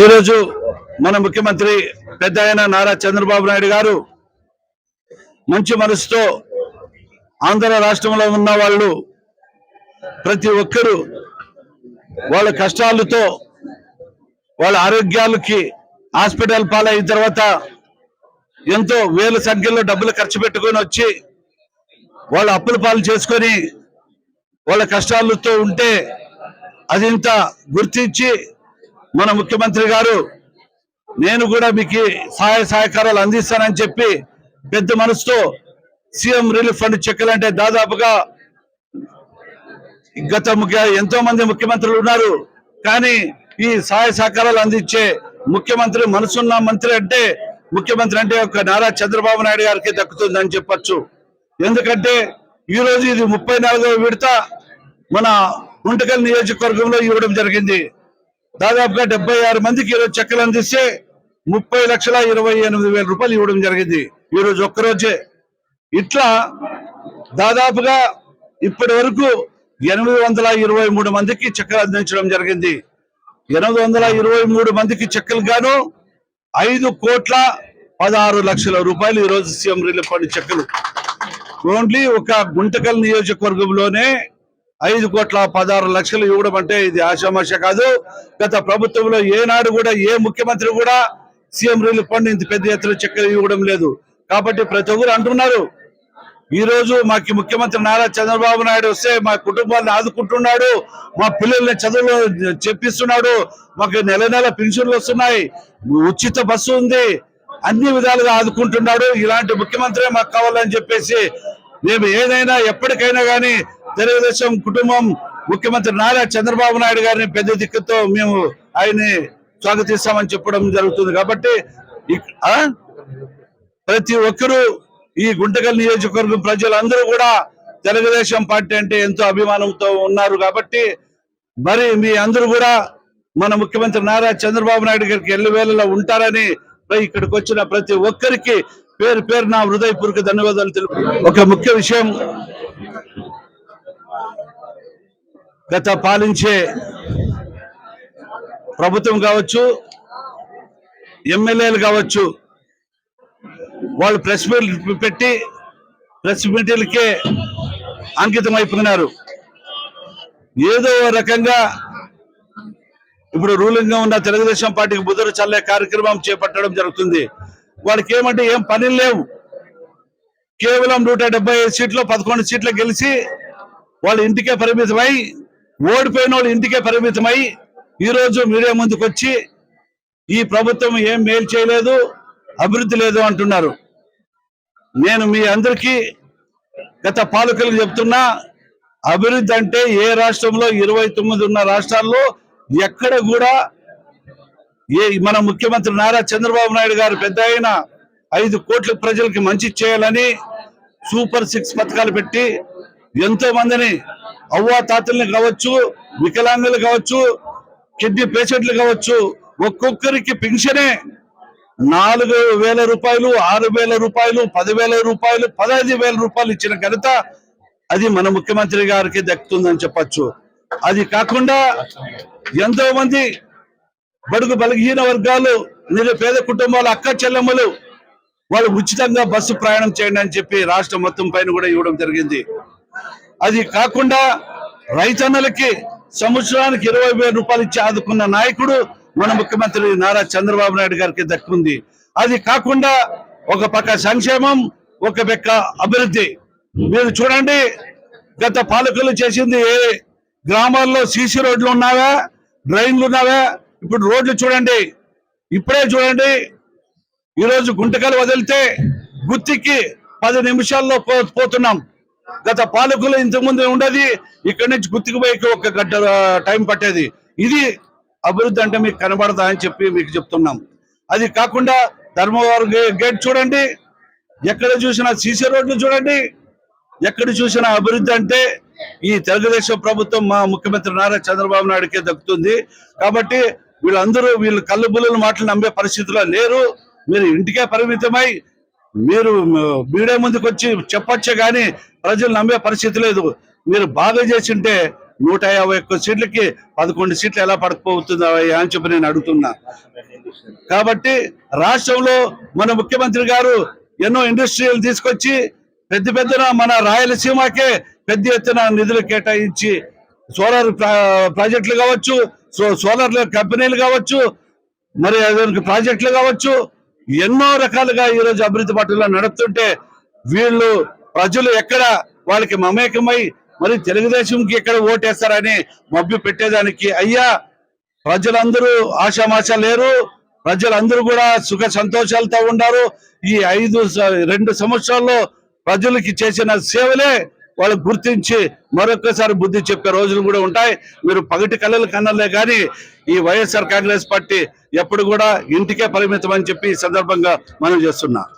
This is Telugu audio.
ఈరోజు మన ముఖ్యమంత్రి పెద్ద ఆయన నారా చంద్రబాబు నాయుడు గారు మంచి మనసుతో ఆంధ్ర రాష్ట్రంలో ఉన్న వాళ్ళు ప్రతి ఒక్కరూ వాళ్ళ కష్టాలతో వాళ్ళ ఆరోగ్యాలకి హాస్పిటల్ పాలైన తర్వాత ఎంతో వేల సంఖ్యలో డబ్బులు ఖర్చు పెట్టుకొని వచ్చి వాళ్ళ అప్పుల పాలు చేసుకొని వాళ్ళ కష్టాలతో ఉంటే అదింత గుర్తించి మన ముఖ్యమంత్రి గారు నేను కూడా మీకు సహాయ సహకారాలు అందిస్తానని చెప్పి పెద్ద మనసుతో సీఎం రిలీఫ్ ఫండ్ చెక్కులు అంటే దాదాపుగా ఎంతో మంది ముఖ్యమంత్రులు ఉన్నారు, కానీ ఈ సహాయ సహకారాలు అందించే ముఖ్యమంత్రి మనసున్న మంత్రి అంటే ముఖ్యమంత్రి అంటే ఒక నారా చంద్రబాబు నాయుడు గారికి దక్కుతుందని చెప్పొచ్చు. ఎందుకంటే ఈ రోజు ఇది 34వ విడత మన గుంటకల్ నియోజకవర్గంలో ఇవ్వడం జరిగింది. దాదాపుగా 76 మందికి ఈరోజు చెక్కులు అందిస్తే 30,28,000 రూపాయలు ఇవ్వడం జరిగింది ఈ రోజు ఒక్కరోజే. ఇట్లా దాదాపుగా ఇప్పటి వరకు 823 మందికి చెక్కులు అందించడం జరిగింది. 823 మందికి చెక్కులు గాను 5,16,00,000 రూపాయలు ఈ రోజు సీఎం రిలీఫ్ ఫండ్ చెక్కులు. ఓన్లీ ఒక గుంటకల్ నియోజకవర్గంలోనే 5,16,00,000 ఇవ్వడం అంటే ఇది ఆషామాష కాదు. గత ప్రభుత్వంలో ఏనాడు కూడా ఏ ముఖ్యమంత్రి కూడా సీఎం రిలీఫ్ ఫండ్ ఇంత పెద్ద ఎత్తున చెక్కులు ఇవ్వడం లేదు. కాబట్టి ప్రతి ఒక్కరు అంటున్నారు ఈ రోజు మాకు ముఖ్యమంత్రి నారా చంద్రబాబు నాయుడు వస్తే మా కుటుంబాన్ని ఆదుకుంటున్నాడు, మా పిల్లల్ని చదువులు చెప్పిస్తున్నాడు, మాకు నెల నెల పెన్షన్లు వస్తున్నాయి, ఉచిత బస్సు ఉంది, అన్ని విధాలుగా ఆదుకుంటున్నాడు, ఇలాంటి ముఖ్యమంత్రి మాకు కావాలని చెప్పేసి మేము ఏదైనా ఎప్పటికైనా కానీ తెలుగుదేశం కుటుంబం ముఖ్యమంత్రి నారా చంద్రబాబు నాయుడు గారిని పెద్ద దిక్కుతో మేము ఆయన్ని స్వాగతిస్తామని చెప్పడం జరుగుతుంది. కాబట్టి ప్రతి ఒక్కరూ ఈ గుంటకల్ నియోజకవర్గం ప్రజలందరూ కూడా తెలుగుదేశం పార్టీ అంటే ఎంతో అభిమానంతో ఉన్నారు. కాబట్టి మరి మీ అందరూ కూడా మన ముఖ్యమంత్రి నారా చంద్రబాబు నాయుడు గారికి ఎల్లవేళలా ఉంటారని ఇక్కడికి వచ్చిన ప్రతి ఒక్కరికి పేరు పేరు నా హృదయపూర్వక ధన్యవాదాలు తెలుపు. ఒక ముఖ్య విషయం, గత పాలించే ప్రభుత్వం కావచ్చు, ఎమ్మెల్యేలు కావచ్చు, వాళ్ళు ప్రెస్ మీట్ పెట్టి ప్రెస్ మీట్లకే అంకితం అయిపోయినారు. ఏదో రకంగా ఇప్పుడు రూలింగ్ గా ఉన్న తెలుగుదేశం పార్టీకి బుద్ధులు చల్లే కార్యక్రమం చేపట్టడం జరుగుతుంది. వాళ్ళకి ఏమంటే ఏం పనులు లేవు, కేవలం 175 సీట్లు 11 సీట్లు గెలిచి వాళ్ళు ఇంటికే పరిమితమై, ఓడిపోయిన వాళ్ళు ఇంటికే పరిమితమై ఈరోజు మీడియా ముందుకు వచ్చి ఈ ప్రభుత్వం ఏం మేలు చేయలేదు, అభివృద్ధి లేదు అంటున్నారు. నేను మీ అందరికీ గత పాలకులకు చెప్తున్నా, అభివృద్ధి అంటే ఏ రాష్ట్రంలో 29 ఉన్న రాష్ట్రాల్లో ఎక్కడ కూడా మన ముఖ్యమంత్రి నారా చంద్రబాబు నాయుడు గారు పెద్ద అయిన 5 కోట్ల ప్రజలకి మంచి చేయాలని సూపర్ 6 పథకాలు పెట్టి ఎంతో మందిని అవ్వా తాతల్ని కావచ్చు, వికలాంగులు కావచ్చు, కిడ్నీ పేషెంట్లు కావచ్చు, ఒక్కొక్కరికి పెన్షనే 4,000 రూపాయలు, 6,000 రూపాయలు, 10,000 రూపాయలు, 15,000 రూపాయలు ఇచ్చిన ఘనత అది మన ముఖ్యమంత్రి గారికి దక్కుతుందని చెప్పచ్చు. అది కాకుండా ఎంతో మంది బడుగు బలహీన వర్గాలు, నిరుపేద కుటుంబాల అక్క చెల్లెమ్మలు వాళ్ళు ఉచితంగా బస్సు ప్రయాణం చేయండి అని చెప్పి రాష్ట్రం మొత్తం పైన కూడా ఇవ్వడం జరిగింది. అది కాకుండా రైతన్నలకి సంవత్సరానికి 20,000 రూపాయలు ఇచ్చి ఆదుకున్న నాయకుడు మన ముఖ్యమంత్రి నారా చంద్రబాబు నాయుడు గారికి దక్కుంది. అది కాకుండా ఒక పక్క సంక్షేమం, ఒక పక్క అభివృద్ధి. మీరు చూడండి, గత పాలకులు చేసింది ఏ గ్రామాల్లో సీసీ రోడ్లు ఉన్నావా, డ్రైన్లు ఉన్నావా, ఇప్పుడు రోడ్లు చూడండి. ఇప్పుడే చూడండి, ఈరోజు గుంటకలు వదిలితే గుత్తికి 10 నిమిషాల్లో పోతున్నాం. గత పాలకులు ఇంతకుముందు ఉండేది ఇక్కడి నుంచి గుత్తికి పోయి ఒక గంట టైం పట్టేది. ఇది అభివృద్ధి అంటే మీకు కనబడదా అని చెప్పి మీకు చెప్తున్నాం. అది కాకుండా ధర్మవరం గేట్ చూడండి, ఎక్కడ చూసినా సీసీ రోడ్లు చూడండి, ఎక్కడ చూసినా అభివృద్ధి అంటే ఈ తెలుగుదేశం ప్రభుత్వం మా ముఖ్యమంత్రి నారా చంద్రబాబు నాయుడుకే దక్కుతుంది. కాబట్టి వీళ్ళు కళ్ళు బుల్లుల మాటలు నమ్మే పరిస్థితిలో లేరు. మీరు ఇంటికే పరిమితమై మీరు మీడియా ముందుకు వచ్చి చెప్పొచ్చే కానీ ప్రజలు నమ్మే పరిస్థితి లేదు. మీరు బాగా చేసింటే 151 సీట్లకి 11 సీట్లు ఎలా పడకపోతుందా అని చెప్పి నేను అడుగుతున్నా. కాబట్టి రాష్ట్రంలో మన ముఖ్యమంత్రి గారు ఎన్నో ఇండస్ట్రీలు తీసుకొచ్చి పెద్దన మన రాయలసీమకే పెద్ద ఎత్తున నిధులు కేటాయించి సోలార్ ప్రాజెక్టులు కావచ్చు, సోలార్ కంపెనీలు కావచ్చు, మరి ప్రాజెక్టులు కావచ్చు, ఎన్నో రకాలుగా ఈరోజు అభివృద్ధి బాటలో నడుపుతుంటే వీళ్ళు ప్రజలు ఎక్కడ వాళ్ళకి మమేకమై మరి తెలుగుదేశంకి ఎక్కడ ఓటేస్తారని మభ్య పెట్టేదానికి అయ్యా ప్రజలందరూ ఆశామాష లేరు. ప్రజలందరూ కూడా సుఖ సంతోషాలతో ఉన్నారు. ఈ 2 సంవత్సరాల్లో ప్రజలకి చేసిన సేవలే వాళ్ళు గుర్తించి మరొకసారి బుద్ధి చెప్పే రోజులు కూడా ఉంటాయి. మీరు పగటి కళ్ళలు కన్నలే కానీ ఈ వైఎస్ఆర్ కాంగ్రెస్ పార్టీ ఎప్పుడు కూడా ఇంటికే పరిమితం అని చెప్పి ఈ సందర్భంగా మనం చేస్తున్నా.